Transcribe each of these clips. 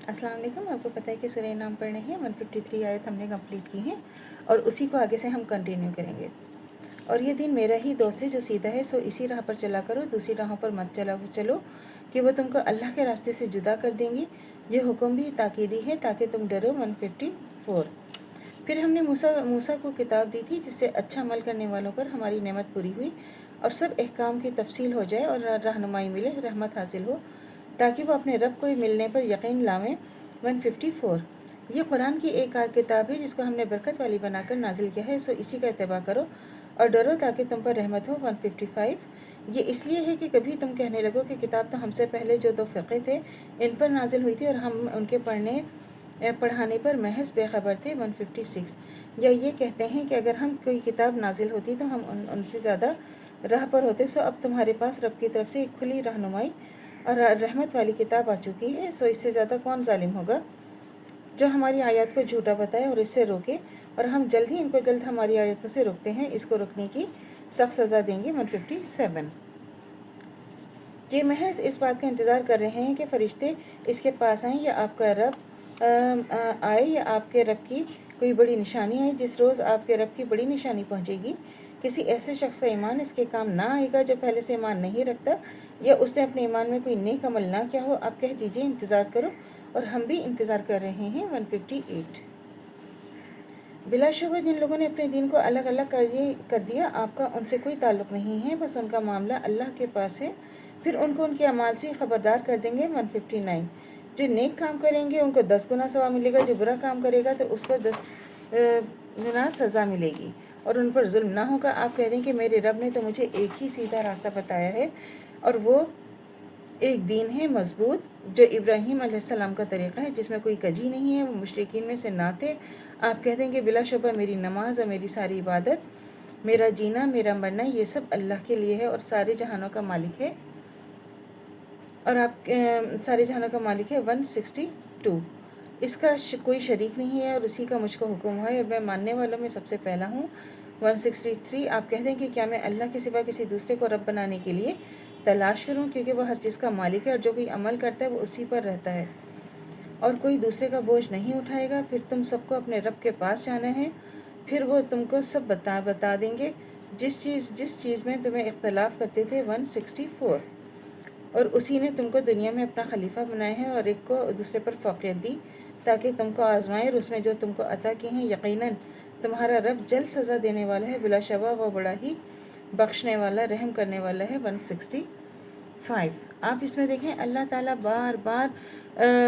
अस्सलाम वालेकुम। आपको पता है कि सूरह नाम पढ़ने हैं, 153 आयत हमने कंप्लीट की हैं और उसी को आगे से हम कंटिन्यू करेंगे। और ये दिन मेरा ही दोस्त है जो सीधा है, सो इसी राह पर चला करो, दूसरी राहों पर मत चलो कि वो तुमको अल्लाह के रास्ते से जुदा कर देंगी। ये हुक्म भी ताकीदी है ताकि तुम डरो। 154। फिर हमने मूसा को किताब दी थी जिससे अच्छा अमल करने वालों पर हमारी नेमत पूरी हुई और सब अहकाम की तफसील हो जाए और रहनुमाई मिले, रहमत हासिल हो ताकि वो अपने रब को मिलने पर यकीन लावें। 154। ये कुरान की एक किताब है जिसको हमने बरकत वाली बनाकर नाजिल किया है, सो इसी का इत्तिबा करो और डरो ताकि तुम पर रहमत हो। 155। ये इसलिए है कि कभी तुम कहने लगो कि किताब तो हमसे पहले जो दो फ़िरक़े थे इन पर नाजिल हुई थी और हम उनके पढ़ाने पर महज बेखबर थे। 156। या ये कहते हैं कि अगर हम कोई किताब नाजिल होती तो हम उनसे ज़्यादा राह पर होते, सो अब तुम्हारे पास रब की तरफ से एक खुली रहनुमाई और रहमत वाली किताब आ चुकी है, सो इससे ज़्यादा कौन जालिम होगा जो हमारी आयत को झूठा बताए और इससे रोके। और हम जल्द ही इनको जल्द हमारी आयतों से रोकते हैं, इसको रोकने की सख्त सज़ा देंगे। 157। ये महज इस बात का इंतज़ार कर रहे हैं कि फ़रिश्ते इसके पास आएँ या आपका रब आए या आपके रब की कोई बड़ी निशानी आए। जिस रोज़ आपके रब की बड़ी निशानी पहुँचेगी, किसी ऐसे शख्स का ईमान इसके काम ना आएगा जो पहले से ईमान नहीं रखता या उसने अपने ईमान में कोई नेक अमल ना किया हो। आप कह दीजिए इंतज़ार करो और हम भी इंतज़ार कर रहे हैं। 158। बिलाशुबह जिन लोगों ने अपने दीन को अलग अलग कर दिया, आपका उनसे कोई ताल्लुक़ नहीं है, बस उनका मामला अल्लाह के पास है, फिर उनको उनके अमाल से खबरदार कर देंगे। 159। जो नेक काम करेंगे उनको 10 गुना सवाब मिलेगा, जो बुरा काम करेगा तो उसको 10 गुना सज़ा मिलेगी और उन पर जुल्म ना होगा। आप कह दें कि मेरे रब ने तो मुझे एक ही सीधा रास्ता बताया है और वो एक दीन है मजबूत जो इब्राहीम अलैहिस्सलाम का तरीक़ा है जिसमें कोई कजी नहीं है, वो मुशरिकीन में से ना थे। आप कह देंगे बिलाशुबह मेरी नमाज और मेरी सारी इबादत, मेरा जीना, मेरा मरना, ये सब अल्लाह के लिए है और सारे जहानों का मालिक है और आप सारे जहानों का मालिक है। 162। इसका कोई शरीक नहीं है और उसी का मुझको हुक्म है और मैं मानने वालों में सबसे पहला हूँ। 163। आप कह दें कि क्या मैं अल्लाह के सिवा किसी दूसरे को रब बनाने के लिए तलाश करूँ, क्योंकि वह हर चीज़ का मालिक है और जो कोई अमल करता है वो उसी पर रहता है और कोई दूसरे का बोझ नहीं उठाएगा। फिर तुम सबको अपने रब के पास जाना है, फिर वो तुमको सब बता देंगे जिस चीज़ में तुम्हें इख्तलाफ करते थे। 164। और उसी ने तुमको दुनिया में अपना खलीफा बनाया है और एक को दूसरे पर फ़ौक़ियत दी ताकि तुमको आज़माए और उसमें जो तुमको अता किए हैं यकीनन तुम्हारा रब जल्द सज़ा देने वाला है, बिलाशुबह वो बड़ा ही बख्शने वाला, रहम करने वाला है। 165। आप इसमें देखें अल्लाह ताला बार बार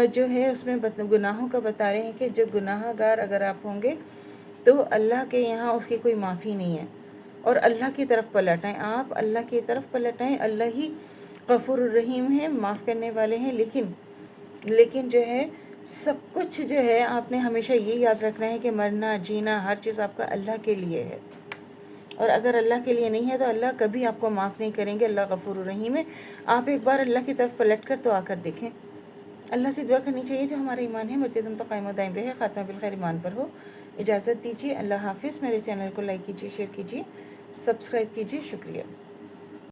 जो है उसमें गुनाहों का बता रहे हैं कि जो गुनाहगार अगर आप होंगे तो अल्लाह के यहाँ उसकी कोई माफ़ी नहीं है और अल्लाह की तरफ पलट आएँ। आप अल्लाह की तरफ पलट आएँ, अल्लाह ही गफूर रहीम है, माफ़ करने वाले हैं। लेकिन जो है सब कुछ जो है आपने हमेशा ये याद रखना है कि मरना जीना हर चीज़ आपका अल्लाह के लिए है और अगर अल्लाह के लिए नहीं है तो अल्लाह कभी आपको माफ़ नहीं करेंगे। अल्लाह गफूर रहीम है। आप एक बार अल्लाह की तरफ पलट कर तो आकर देखें। अल्लाह से दुआ करनी चाहिए जो हमारा ईमान है मरते दम तो कायम व दायम रहे, ख़ात्मा बिल खैर ईमान पर हो। इजाज़त दीजिए, अल्लाह हाफिज़। मेरे चैनल को लाइक कीजिए, शेयर कीजिए, सब्सक्राइब कीजिए। शुक्रिया।